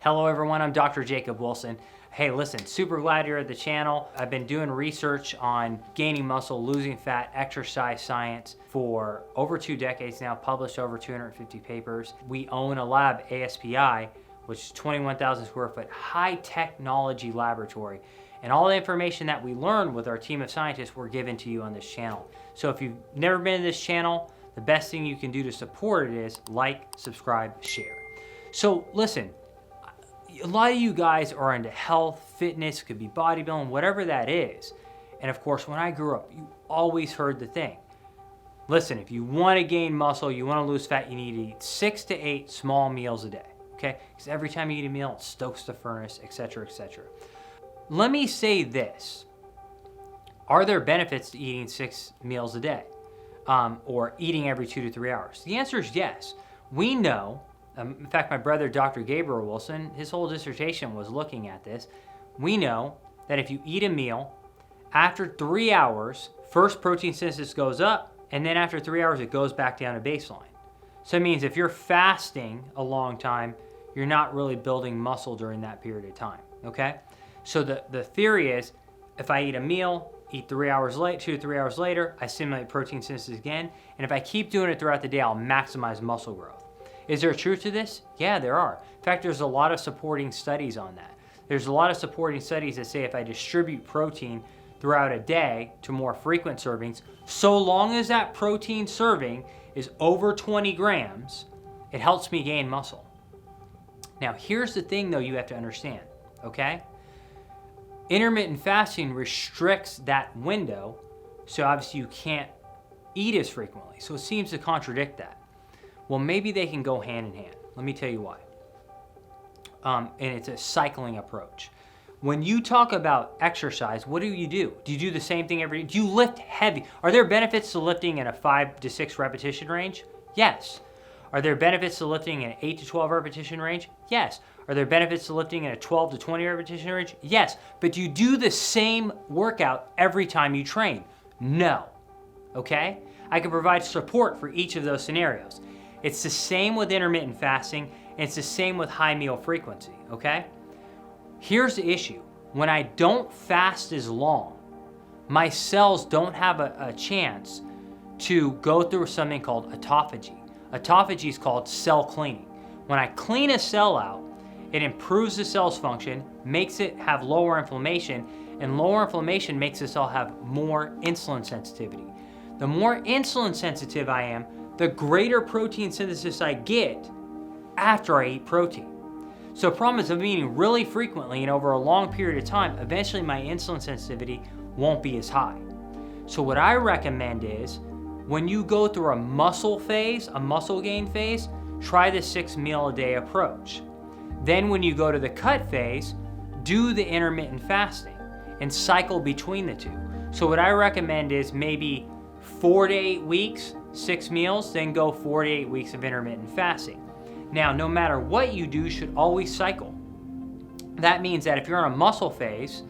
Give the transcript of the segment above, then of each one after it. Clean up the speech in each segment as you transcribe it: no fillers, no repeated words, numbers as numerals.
Hello everyone, I'm Dr. Jacob Wilson. Hey, listen, super glad you're at the channel. I've been doing research on gaining muscle, losing fat, exercise science for over 2 decades now, published over 250 papers. We own a lab, ASPI, which is 21,000 square foot high technology laboratory. And all the information that we learned with our team of scientists were given to you on this channel. So if you've never been to this channel, the best thing you can do to support it is like, subscribe, share. So listen, a lot of you guys are into health, fitness, could be bodybuilding, whatever that is. And of course, when I grew up, you always heard the thing. Listen, if you want to gain muscle, you want to lose fat, you need to eat 6 to 8 small meals a day, okay? Because every time you eat a meal, it stokes the furnace, etc., etc. Let me say this. Are there benefits to eating 6 meals a day or eating every 2 to 3 hours? The answer is yes. We know, in fact, my brother, Dr. Gabriel Wilson, his whole dissertation was looking at this. We know that if you eat a meal, after 3 hours, first protein synthesis goes up, and then after 3 hours, it goes back down to baseline. So it means if you're fasting a long time, you're not really building muscle during that period of time, okay? So the theory is, if I eat a meal, eat 3 hours late, 2 to 3 hours later, I stimulate protein synthesis again, and if I keep doing it throughout the day, I'll maximize muscle growth. Is there a truth to this? Yeah, there are. In fact, there's a lot of supporting studies on that. There's a lot of supporting studies that say if I distribute protein throughout a day to more frequent servings, so long as that protein serving is over 20 grams, it helps me gain muscle. Now, here's the thing though you have to understand, okay? Intermittent fasting restricts that window, so obviously you can't eat as frequently. So it seems to contradict that. Well, maybe they can go hand in hand. Let me tell you why. And it's a cycling approach. When you talk about exercise, what do? Do you do the same thing every day? Do you lift heavy? Are there benefits to lifting in a 5 to 6 repetition range? Yes. Are there benefits to lifting in an 8 to 12 repetition range? Yes. Are there benefits to lifting in a 12 to 20 repetition range? Yes. But do you do the same workout every time you train? No. Okay? I can provide support for each of those scenarios. It's the same with intermittent fasting, and it's the same with high meal frequency, okay? Here's the issue. When I don't fast as long, my cells don't have a chance to go through something called autophagy. Autophagy is called cell cleaning. When I clean a cell out, it improves the cell's function, makes it have lower inflammation, and lower inflammation makes the cell have more insulin sensitivity. The more insulin sensitive I am, the greater protein synthesis I get after I eat protein. So the problem is, if I'm eating really frequently and over a long period of time, eventually my insulin sensitivity won't be as high. So what I recommend is, when you go through a muscle phase, a muscle gain phase, try the 6 meal a day approach. Then when you go to the cut phase, do the intermittent fasting and cycle between the two. So what I recommend is maybe 4 to 8 weeks, 6 meals, then go 4 to 8 weeks of intermittent fasting. Now, no matter what you do, you should always cycle. That means that if you're in a muscle phase,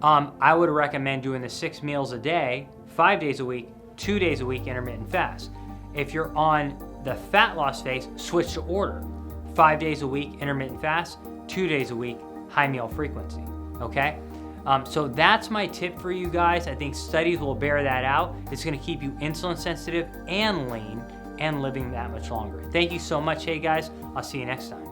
I would recommend doing the 6 meals a day, 5 days a week, 2 days a week intermittent fast. If you're on the fat loss phase, switch to order. 5 days a week intermittent fast, 2 days a week high meal frequency, okay? So that's my tip for you guys. I think studies will bear that out. It's gonna keep you insulin sensitive and lean and living that much longer. Thank you so much. Hey guys, I'll see you next time.